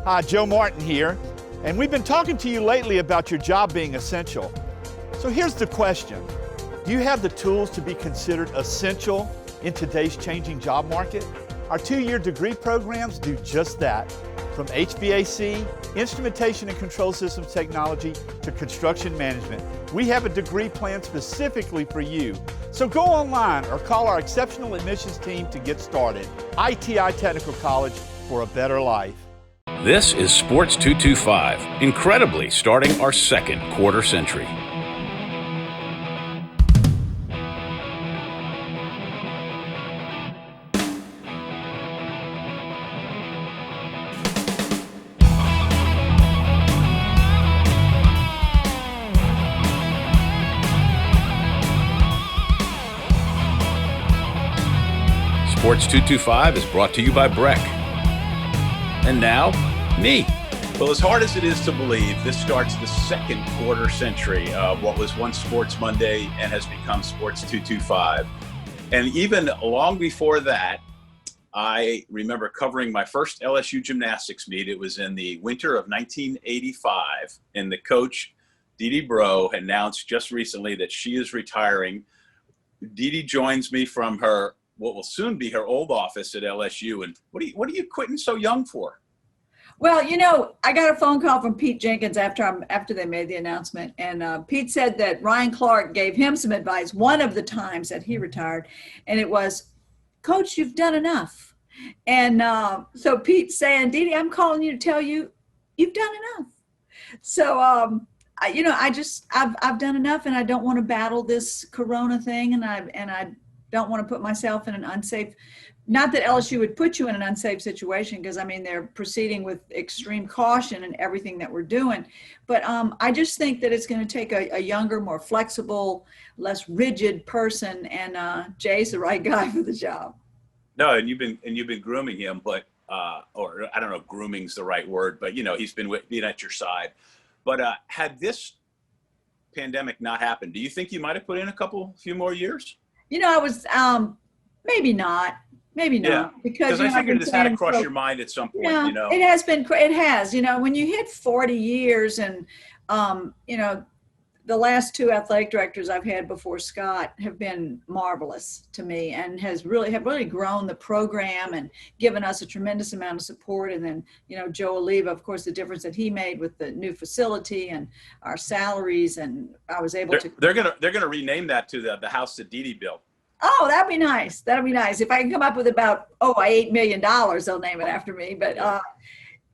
Hi, Joe Martin here, and we've been talking to you lately about your job being essential. So here's the question. Do you have the tools to be considered essential in today's changing job market? Our 2-year degree programs do just that. From HVAC, instrumentation and control systems technology, to construction management. We have a degree plan specifically for you. So go online or call our exceptional admissions team to get started. ITI Technical College, for a better life. This is Sports 225, incredibly starting our second quarter century. Sports 225 is brought to you by Breck. And now, me. Well, as hard as it is to believe, this starts the second quarter century of what was once Sports Monday and has become Sports 225. And even long before that, I remember covering my first LSU gymnastics meet. It was in the winter of 1985, and the coach, Breaux, announced just recently that she is retiring. Dee joins me from her what will soon be her old office at LSU. And what are you quitting so young for? Well, you know, I got a phone call from Pete Jenkins after they made the announcement. And Pete said that Ryan Clark gave him some advice one of the times that he retired. And it was, Coach, you've done enough. And so Pete's saying, Dee, I'm calling you to tell you, you've done enough. So, I've done enough, and I don't want to battle this Corona thing. And I don't want to put myself in an unsafe, not that LSU would put you in an unsafe situation, because I mean, they're proceeding with extreme caution in everything that we're doing. But I just think that it's going to take a younger, more flexible, less rigid person. And Jay's the right guy for the job. No, and you've been grooming him, but, or I don't know if grooming's the right word, but you know, he's been at your side. But had this pandemic not happened, do you think you might've put in a few more years? You know, I was, maybe not, yeah, because I figured this had to cross your mind at some point, you know. It has, you know, when you hit 40 years and, you know, the last 2 athletic directors I've had before Scott have been marvelous to me and have really grown the program and given us a tremendous amount of support. And then, you know, Joe Oliva, of course, the difference that he made with the new facility and our salaries, and I was able to. They're gonna rename that to the house that Dee built. Oh, that'd be nice. That'd be nice. If I can come up with about $8 million, they'll name it after me. But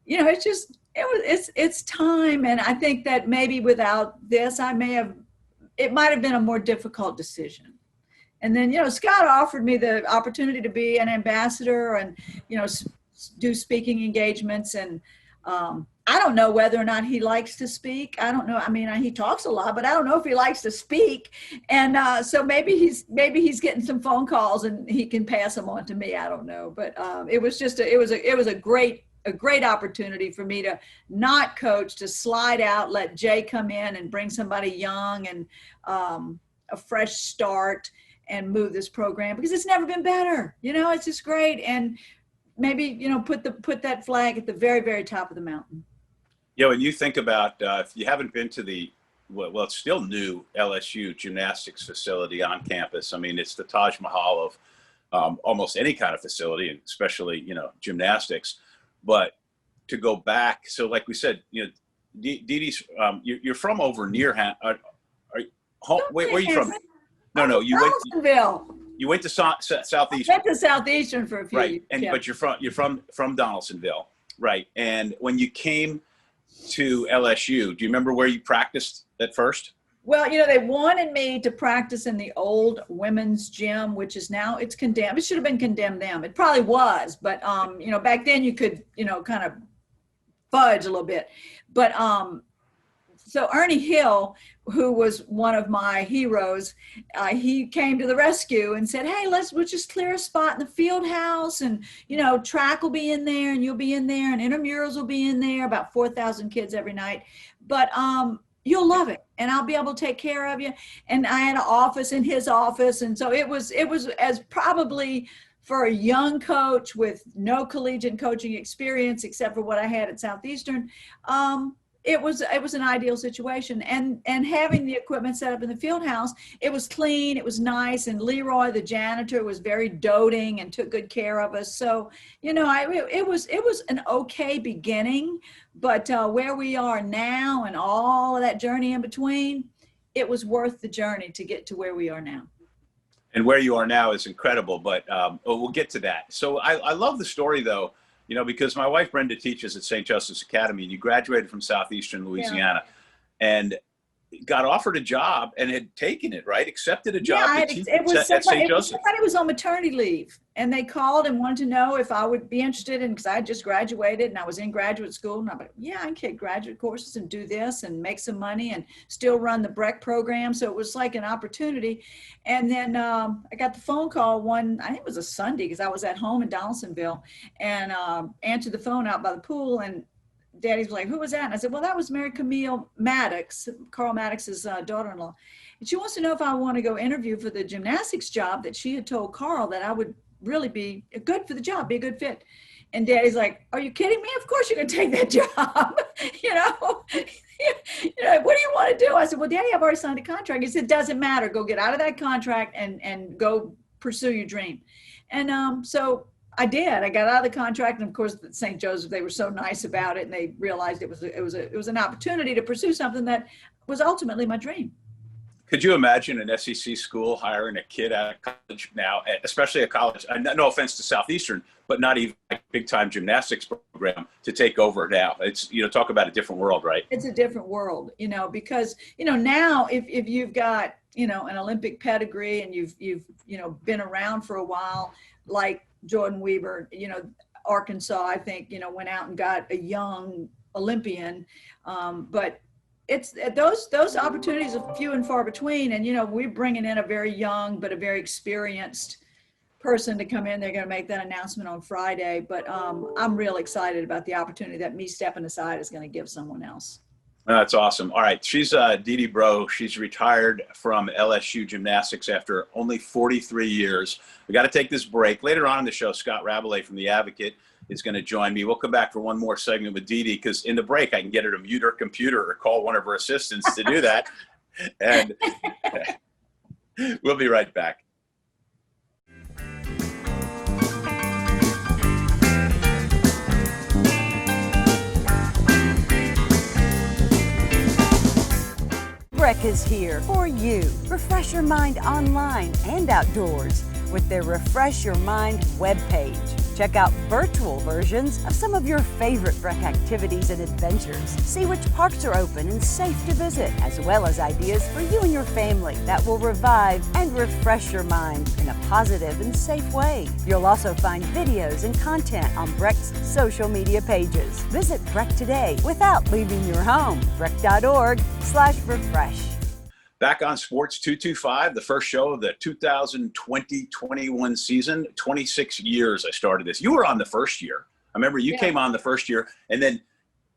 you know, it's time, and I think that maybe without this, it might have been a more difficult decision. And then, you know, Scott offered me the opportunity to be an ambassador and, you know, do speaking engagements. And I don't know whether or not he likes to speak. I don't know. I mean, he talks a lot, but I don't know if he likes to speak. And so maybe he's getting some phone calls and he can pass them on to me. I don't know. But it was a great opportunity for me to not coach, to slide out, let Jay come in and bring somebody young and a fresh start and move this program, because it's never been better. You know, it's just great. And maybe, you know, put that flag at the very, very top of the mountain. Yeah, when you think about if you haven't been to the it's still new LSU gymnastics facility on campus. I mean, it's the Taj Mahal of almost any kind of facility, and especially, you know, gymnastics. But to go back, so like we said, you know, Dee's, you're from over near where are you from? No, you went to Southeastern. I went to Southeastern for a few years. Right, but you're from Donaldsonville, right? And when you came to LSU, do you remember where you practiced at first? Well, you know, they wanted me to practice in the old women's gym, which is now, it's condemned. It should have been condemned then. It probably was, but, you know, back then you could, you know, kind of fudge a little bit. But so Ernie Hill, who was one of my heroes, he came to the rescue and said, hey, we'll just clear a spot in the field house, and, you know, track will be in there and you'll be in there, and intramurals will be in there, about 4,000 kids every night. But you'll love it, and I'll be able to take care of you. And I had an office in his office. And so it was as probably for a young coach with no collegiate coaching experience except for what I had at Southeastern, it was an ideal situation. And having the equipment set up in the field house, it was clean, it was nice, and Leroy, the janitor, was very doting and took good care of us. So, you know, it was an okay beginning, but where we are now and all of that journey in between, it was worth the journey to get to where we are now. And where you are now is incredible, but we'll get to that. So I love the story, though, you know, because my wife Brenda teaches at St. Joseph's Academy, and you graduated from Southeastern Louisiana, and got offered a job and had taken it, right? Accepted a job to teach at St. Joseph's. Somebody was on maternity leave, and they called and wanted to know if I would be interested in, because I had just graduated and I was in graduate school, and I'm like, yeah, I can take graduate courses and do this and make some money and still run the Breck program. So it was like an opportunity. And then I got the phone call I think it was a Sunday, because I was at home in Donaldsonville, and answered the phone out by the pool, and Daddy was like, who was that? And I said, well, that was Mary Camille Maddox, Carl Maddox's daughter-in-law. And she wants to know if I want to go interview for the gymnastics job that she had told Carl that I would really be good for the job, be a good fit. And Daddy's like, are you kidding me? Of course you're going to take that job. You know, what do you want to do? I said, well, Daddy, I've already signed a contract. He said, it doesn't matter. Go get out of that contract and go pursue your dream. And so I did. I got out of the contract, and of course, at St. Joseph, they were so nice about it, and they realized it was an opportunity to pursue something that was ultimately my dream. Could you imagine an SEC school hiring a kid out of college now, especially a college? No offense to Southeastern, but not even a big-time gymnastics program to take over now. It's, you know, talk about a different world, right? It's a different world, you know, because, you know, now if you've got, you know, an Olympic pedigree and you've you know, been around for a while, like Jordan Weber, you know, Arkansas, I think, you know, went out and got a young Olympian, but it's those opportunities are few and far between. And, you know, we're bringing in a very young but a very experienced person to come in. They're going to make that announcement on Friday, but I'm real excited about the opportunity that me stepping aside is going to give someone else. That's awesome. All right. She's Dee Breaux. She's retired from LSU gymnastics after only 43 years. We got to take this break. Later on in the show, Scott Rabelais from The Advocate is going to join me. We'll come back for one more segment with Dee because in the break, I can get her to mute her computer or call one of her assistants to do that. And we'll be right back. Breck is here for you. Refresh your mind online and outdoors with their Refresh Your Mind webpage. Check out virtual versions of some of your favorite Breck activities and adventures. See which parks are open and safe to visit, as well as ideas for you and your family that will revive and refresh your mind in a positive and safe way. You'll also find videos and content on Breck's social media pages. Visit Breck today without leaving your home. Breck.org/refresh. Back on Sports 225, the first show of the 2020-21 season. 26 years I started this. You were on the first year. I remember you came on the first year, and then,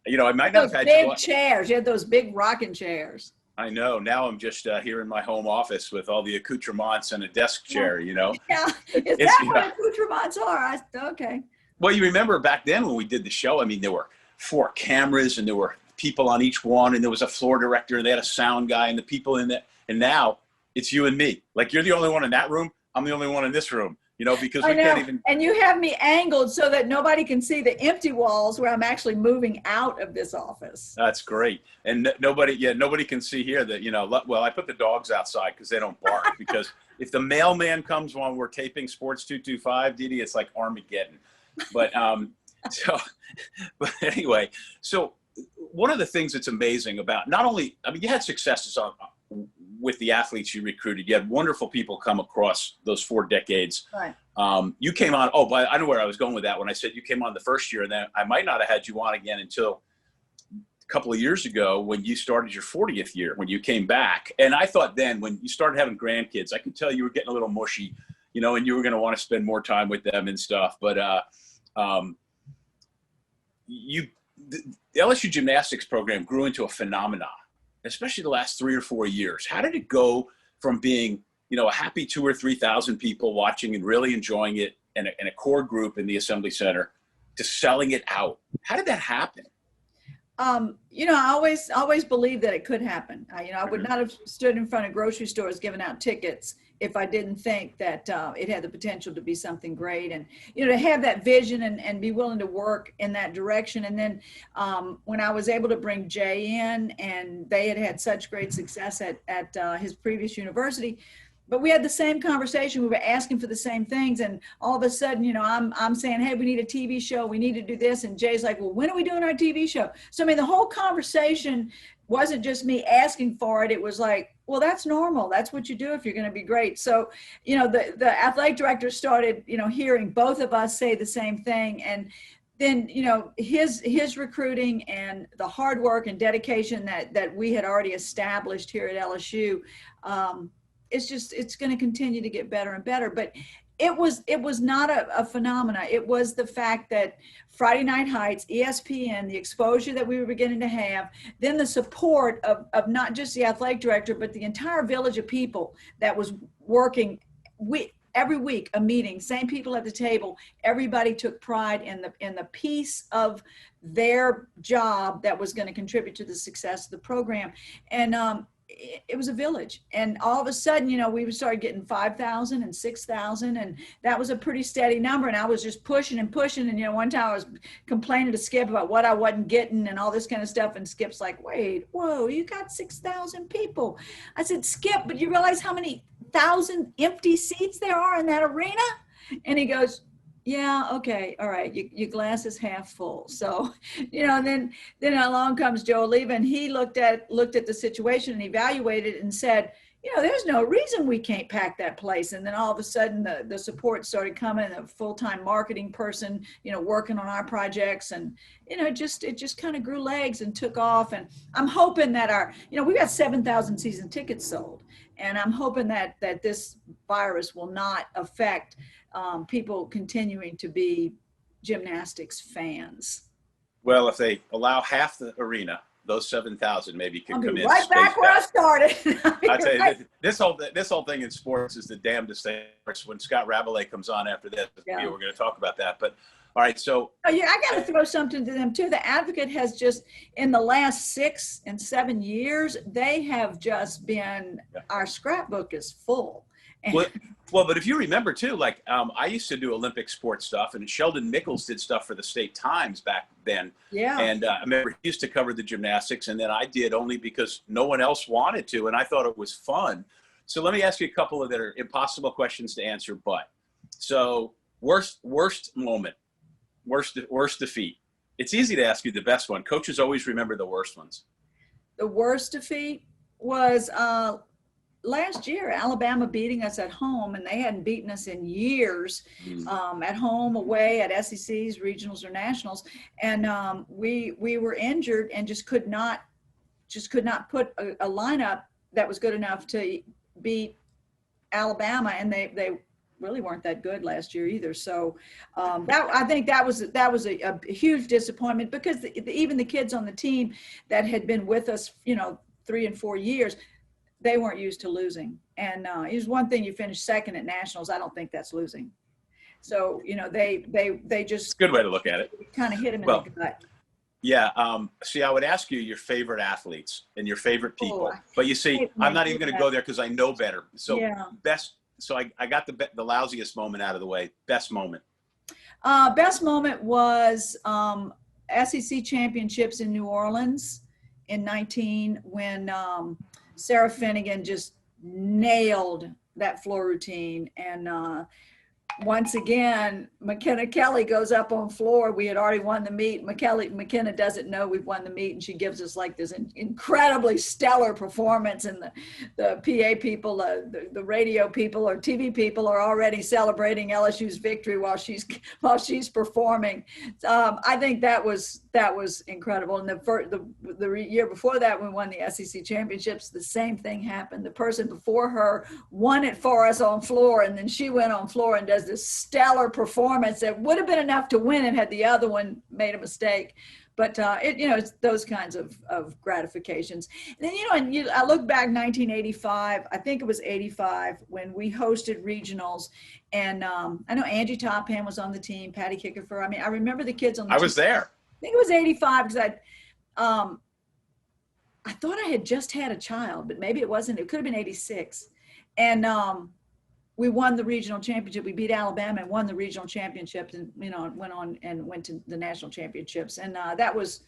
you know, I might not have had big chairs. You had those big rocking chairs. I know. Now I'm just here in my home office with all the accoutrements and a desk chair, you know. Yeah, is that what accoutrements are? Okay. Well, you remember back then when we did the show, I mean, there were 4 cameras and there were people on each one, and there was a floor director, and they had a sound guy, and the people in that. And now it's you and me. Like, you're the only one in that room. I'm the only one in this room, you know, because we can't even. And you have me angled so that nobody can see the empty walls where I'm actually moving out of this office. That's great. And nobody can see here that, you know, well, I put the dogs outside because they don't bark. Because if the mailman comes when we're taping Sports 225, Dee Dee, it's like Armageddon. But but anyway, so one of the things that's amazing about not only, I mean, you had successes with the athletes you recruited. You had wonderful people come across those 4 decades. Right. You came on, but I know where I was going with that when I said you came on the first year, and then I might not have had you on again until a couple of years ago when you started your 40th year, when you came back. And I thought then when you started having grandkids, I could tell you were getting a little mushy, you know, and you were going to want to spend more time with them and stuff. But the LSU gymnastics program grew into a phenomenon, especially the last 3 or 4 years. How did it go from being, you know, a happy 2,000 or 3,000 people watching and really enjoying it and a core group in the Assembly Center to selling it out. How did that happen? I always believed that it could happen. I would not have stood in front of grocery stores giving out tickets if I didn't think that it had the potential to be something great. And, to have that vision and be willing to work in that direction. And then when I was able to bring Jay in, and they had such great success at his previous university, but we had the same conversation. We were asking for the same things. And all of a sudden, I'm saying, hey, we need a TV show. We need to do this. And Jay's like, well, when are we doing our TV show? So, the whole conversation wasn't just me asking for it. It was like, well, that's normal. That's what you do if you're going to be great. So, the athletic director started, hearing both of us say the same thing. And then, his recruiting and the hard work and dedication that we had already established here at LSU, it's going to continue to get better and better. But it was not a phenomena. It was the fact that Friday Night Heights, ESPN, the exposure that we were beginning to have, then the support of not just the athletic director, but the entire village of people that was working every week, a meeting, same people at the table. Everybody took pride in the piece of their job that was going to contribute to the success of the program. And it was a village. And all of a sudden, we started getting 5,000 and 6,000, and that was a pretty steady number. And I was just pushing and pushing. And, one time I was complaining to Skip about what I wasn't getting and all this kind of stuff. And Skip's like, whoa, you got 6,000 people. I said, Skip, but you realize how many thousand empty seats there are in that arena? And he goes, yeah, okay, all right, your glass is half full. So, then along comes Joe Oliva, and he looked at the situation and evaluated it and said, there's no reason we can't pack that place. And then all of a sudden the support started coming, a full-time marketing person, working on our projects, and, it just kind of grew legs and took off. And I'm hoping that we got 7,000 season tickets sold. And I'm hoping that this virus will not affect people continuing to be gymnastics fans. Well, if they allow half the arena, those 7,000 maybe could come in. Right back where I started. I tell you, this whole thing in sports is the damnedest thing. When Scott Rabelais comes on after this, we're going to talk about that. But all right, so I got to throw something to them too. The Advocate has just, in the last 6 and 7 years, they have just been. Our scrapbook is full. Well, but if you remember too, like I used to do Olympic sports stuff, and Sheldon Nichols did stuff for the State Times back then. Yeah. And I remember he used to cover the gymnastics, and then I did only because no one else wanted to, and I thought it was fun. So let me ask you a couple of that are impossible questions to answer. But so worst moment, worst defeat. It's easy to ask you the best one. Coaches always remember the worst ones. The worst defeat was last year, Alabama beating us at home, and they hadn't beaten us in years, at home, away, at SECs, regionals, or nationals. And we were injured and just could not put a lineup that was good enough to beat Alabama, and they really weren't that good last year either. So I think that was a huge disappointment, because even the kids on the team that had been with us, 3 and 4 years, they weren't used to losing. And it was one thing you finish second at nationals. I don't think that's losing. So, they just. It's a good way to look at it. Kind of hit them in the gut. Yeah. See, I would ask you your favorite athletes and your favorite people. But you see, I'm not even going to go there because I know better. So best. So I got the lousiest moment out of the way. Best moment. Best moment was SEC championships in New Orleans in 19, when Sarah Finnegan just nailed that floor routine. And once again, McKenna Kelly goes up on floor. We had already won the meet. McKenna doesn't know we've won the meet, and she gives us like this incredibly stellar performance. And the PA people, the radio people or TV people are already celebrating LSU's victory while she's performing. I think that was incredible. And the year before that, we won the SEC championships. The same thing happened. The person before her won it for us on floor, and then she went on floor and does this stellar performance that would have been enough to win it had the other one made a mistake. But it's those kinds of gratifications. And then, I look back 1985, I think it was 85, when we hosted regionals. And I know Angie Topham was on the team, Patty Kickerfer. I mean, I remember the kids on the team. I was there. I think it was 85 because I thought I had just had a child, but maybe it wasn't. It could have been 86. And we won the regional championship. We beat Alabama and won the regional championships, and went to the national championships. And that was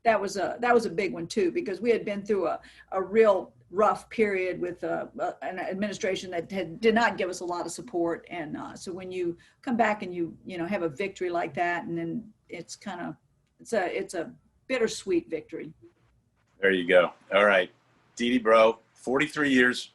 a big one too, because we had been through a real rough period with an administration that did not give us a lot of support. And so when you come back and you have a victory like that, and then it's a bittersweet victory. There you go. All right, Dee Breaux, 43 years.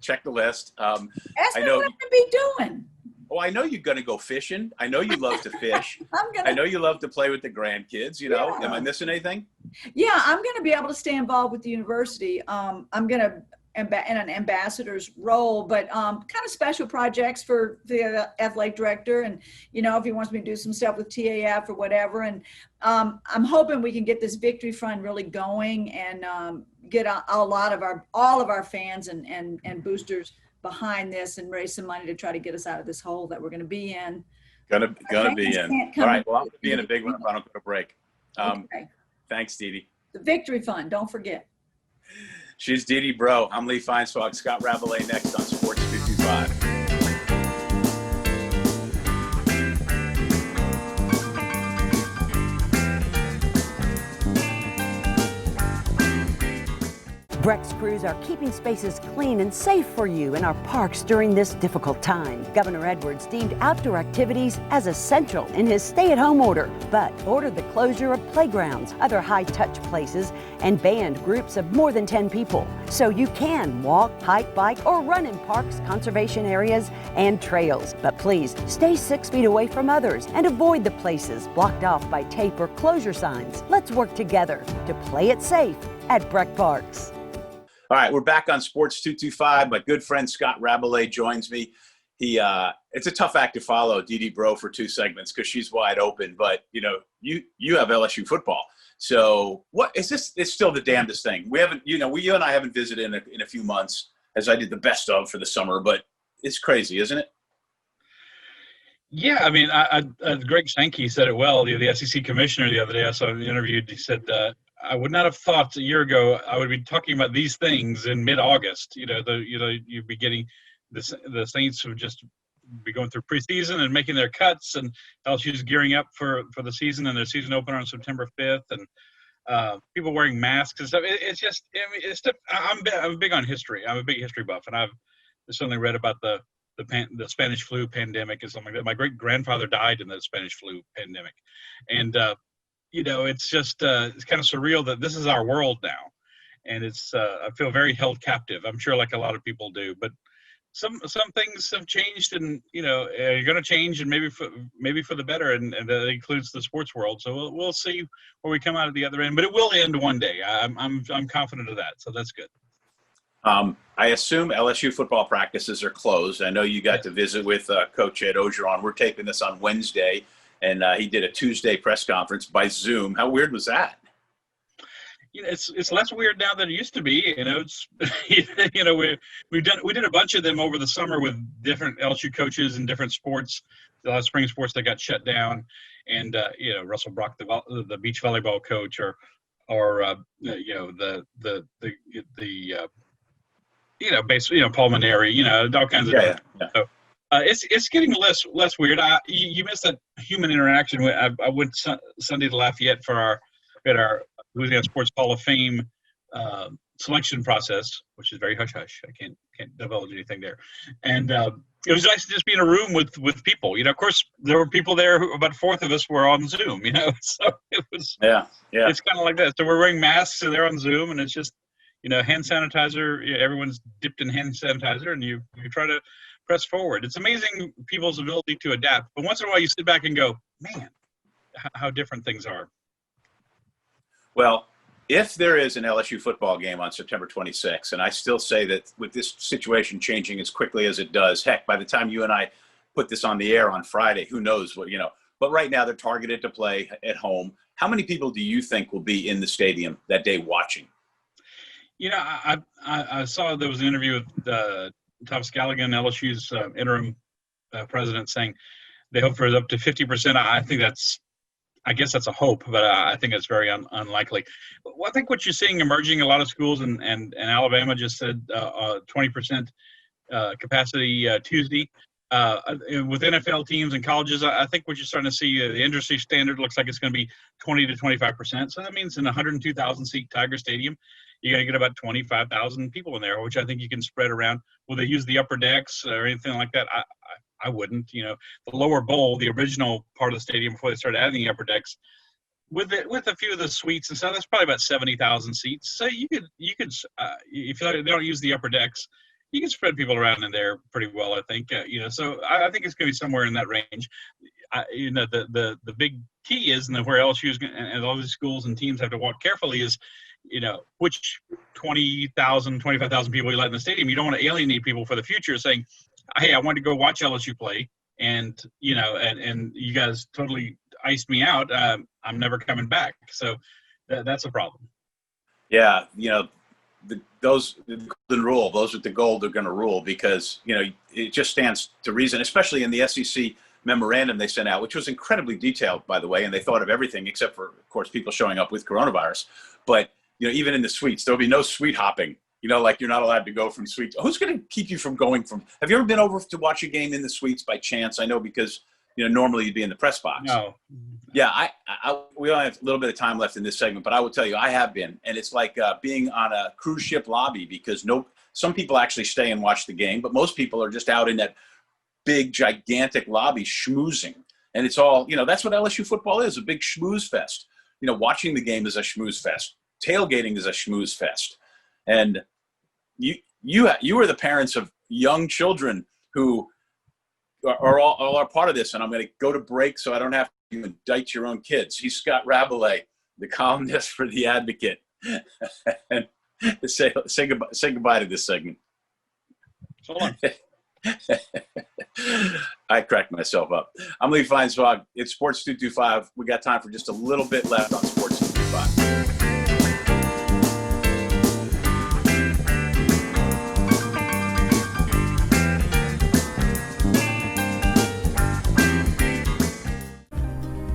Check the list. Ask me what I'm going to be doing. Oh, I know you're going to go fishing. I know you love to fish. I know you love to play with the grandkids. Yeah. Am I missing anything? Yeah, I'm going to be able to stay involved with the university. I'm going to in an ambassador's role, but kind of special projects for the athletic director. And, if he wants me to do some stuff with TAF or whatever. And I'm hoping we can get this Victory Fund really going and get all of our fans and boosters behind this and raise some money to try to get us out of this hole that we're going to be in. Gonna be in. All right. Well, I'm going to be in a big one if I don't go to break. Okay. Thanks, Dee. The Victory Fund. Don't forget. She's Dee Breaux. I'm Lee Feinswag. Scott Rabelais next on Sports 225. Breck's crews are keeping spaces clean and safe for you in our parks during this difficult time. Governor Edwards deemed outdoor activities as essential in his stay-at-home order, but ordered the closure of playgrounds, other high-touch places, and banned groups of more than 10 people. So you can walk, hike, bike, or run in parks, conservation areas, and trails. But please stay 6 feet away from others and avoid the places blocked off by tape or closure signs. Let's work together to play it safe at Breck Parks. All right, we're back on Sports 225. My good friend Scott Rabelais joins me. It's a tough act to follow, Dee Breaux, for 2 segments because she's wide open. But you have LSU football. So what is this? It's still the damnedest thing. We haven't, you and I haven't visited in a few months, as I did the best of for the summer. But it's crazy, isn't it? Yeah, I mean, Greg Sankey said it well. The SEC commissioner the other day I saw him interviewed. He said, I would not have thought a year ago I would be talking about these things in mid-August. You'd be getting the Saints would just be going through preseason and making their cuts, and LSU's gearing up for the season and their season opener on September 5th, and people wearing masks and stuff. It's just, I'm big on history. I'm a big history buff, and I've certainly read about the Spanish flu pandemic and something like that. My great grandfather died in the Spanish flu pandemic, and it's just it's kind of surreal that this is our world now, and it's I feel very held captive. I'm sure, like a lot of people do, but some things have changed, and are going to change, and maybe for the better, and that includes the sports world. So we'll see where we come out at the other end, but it will end one day. I'm confident of that, so that's good. I assume LSU football practices are closed. I know you got to visit with Coach Ed Ogeron. We're taping this on Wednesday. And he did a Tuesday press conference by Zoom. How weird was that? It's less weird now than it used to be. It's we did a bunch of them over the summer with different LSU coaches and different sports, a lot of spring sports that got shut down, and Russell Brock, the beach volleyball coach, or basically Paul Maneri, all kinds of different. Yeah. So, it's getting less weird. You missed that human interaction. I went Sunday to Lafayette for our Louisiana Sports Hall of Fame selection process, which is very hush hush. I can't divulge anything there. And it was nice to just be in a room with people. Of course, there were people there. About a fourth of us were on Zoom. So it was. Yeah. It's kind of like that. So we're wearing masks, so they're on Zoom, and it's just hand sanitizer. Everyone's dipped in hand sanitizer, and you try to press forward. It's amazing people's ability to adapt. But once in a while you sit back and go, man, how different things are. Well, if there is an LSU football game on September 26th, and I still say that with this situation changing as quickly as it does, heck, by the time you and I put this on the air on Friday, who knows what, but right now they're targeted to play at home. How many people do you think will be in the stadium that day watching? I saw there was an interview with Tom Scallaghan, LSU's interim president, saying they hope for up to 50%. I guess that's a hope, but I think it's very unlikely. Well, I think what you're seeing emerging, a lot of schools, and Alabama just said 20% capacity Tuesday. With NFL teams and colleges, I think what you're starting to see, the industry standard looks like it's going to be 20 to 25%. So that means in a 102,000 seat Tiger Stadium, you're going to get about 25,000 people in there, which I think you can spread around. Will they use the upper decks or anything like that? I wouldn't. The lower bowl, the original part of the stadium before they started adding the upper decks, with a few of the suites and stuff, that's probably about 70,000 seats. So you could if they don't use the upper decks, you can spread people around in there pretty well, I think. So I think it's going to be somewhere in that range. The big key is, and where LSU and all these schools and teams have to walk carefully is, which 20,000, 25,000 people you let in the stadium. You don't want to alienate people for the future, saying, hey, I want to go watch LSU play, and and you guys totally iced me out. I'm never coming back. So that's a problem. Yeah, the golden rule, those with the gold are going to rule, because it just stands to reason, especially in the SEC memorandum they sent out, which was incredibly detailed, by the way, and they thought of everything except for, of course, people showing up with coronavirus. But even in the suites, there'll be no suite hopping. Like you're not allowed to go from suite. Who's going to keep you from going from? Have you ever been over to watch a game in the suites by chance? I know, because normally you'd be in the press box. No. Yeah, we only have a little bit of time left in this segment, but I will tell you, I have been, and it's like being on a cruise ship lobby, because some people actually stay and watch the game, but most people are just out in that big, gigantic lobby schmoozing, and it's all that's what LSU football is, a big schmooze fest. Watching the game is a schmooze fest. Tailgating is a schmooze fest, and you are the parents of young children who are all part of this, and I'm going to go to break so I don't have to indict your own kids. He's Scott Rabelais, the columnist for The Advocate. And say goodbye to this segment. So long. I cracked myself up. I'm Lee Feinswag. It's Sports 225. We got time for just a little bit left on Sports 225.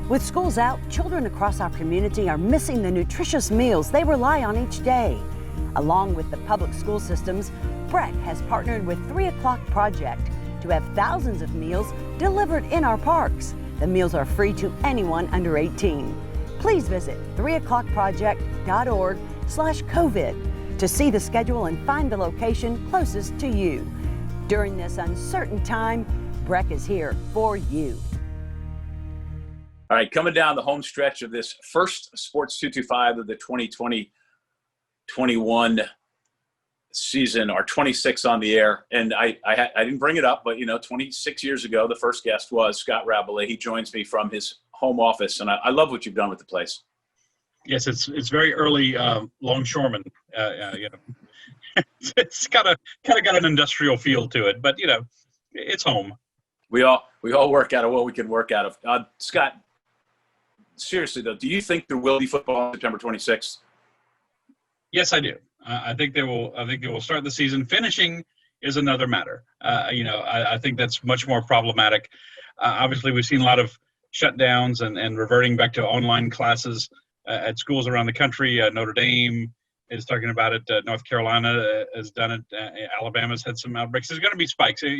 With schools out, children across our community are missing the nutritious meals they rely on each day. Along with the public school systems, Breck has partnered with 3 O'Clock Project to have thousands of meals delivered in our parks. The meals are free to anyone under 18. Please visit 3o'clockproject.org/COVID to see the schedule and find the location closest to you. During this uncertain time, Breck is here for you. All right, coming down the home stretch of this first Sports 225 of the 2020-21 season, our 26 on the air. And I didn't bring it up, but 26 years ago, the first guest was Scott Rabelais. He joins me from his home office, and I love what you've done with the place. Yes, it's very early longshoreman. It's kind of got an industrial feel to it, but it's home. We all work out of what we can work out of. Scott, seriously though, do you think there will be football on September 26th? Yes, I do. I think they will start the season. Finishing is another matter. I think that's much more problematic. Obviously, we've seen a lot of shutdowns and reverting back to online classes at schools around the country. Notre Dame is talking about it. North Carolina has done it. Alabama's had some outbreaks. There's going to be spikes. I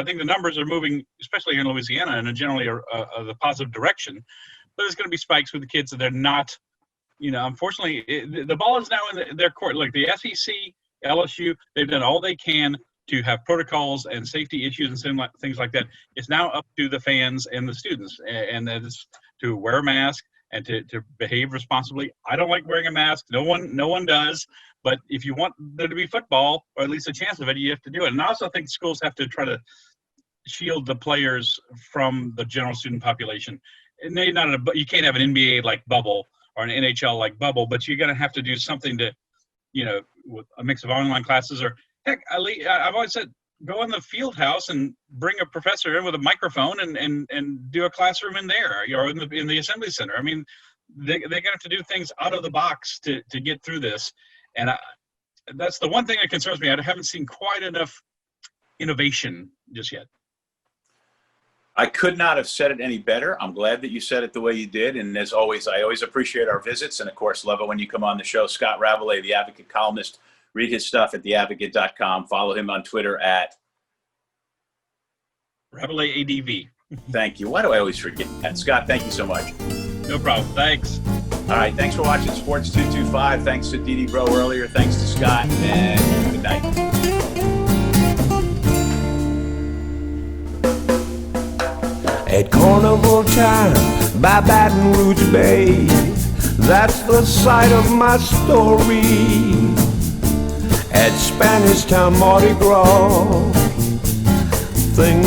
think the numbers are moving, especially here in Louisiana, in a generally the positive direction. But there's going to be spikes with the kids that they're not. Unfortunately, the ball is now in their court. Like the SEC, LSU, they've done all they can to have protocols and safety issues and things like that. It's now up to the fans and the students, and that is to wear a mask and to behave responsibly. I don't like wearing a mask. No one does. But if you want there to be football, or at least a chance of it, you have to do it. And I also think schools have to try to shield the players from the general student population. And you can't have an NBA-like bubble or an NHL-like bubble, but you're going to have to do something to, with a mix of online classes, or heck, I've always said, go in the field house and bring a professor in with a microphone and do a classroom in there, or in the assembly center. I mean, they're going to have to do things out of the box to get through this. And that's the one thing that concerns me. I haven't seen quite enough innovation just yet. I could not have said it any better. I'm glad that you said it the way you did. And as always, I always appreciate our visits. And of course, love it when you come on the show. Scott Ravelay, the Advocate columnist. Read his stuff at theadvocate.com. Follow him on Twitter at Ravelay ADV. Thank you. Why do I always forget that? Scott, thank you so much. No problem. Thanks. All right. Thanks for watching Sports 225. Thanks to Dee Breaux earlier. Thanks to Scott. And good night. At carnival time by Baton Rouge Bay, that's the site of my story. At Spanish Town Mardi Gras, things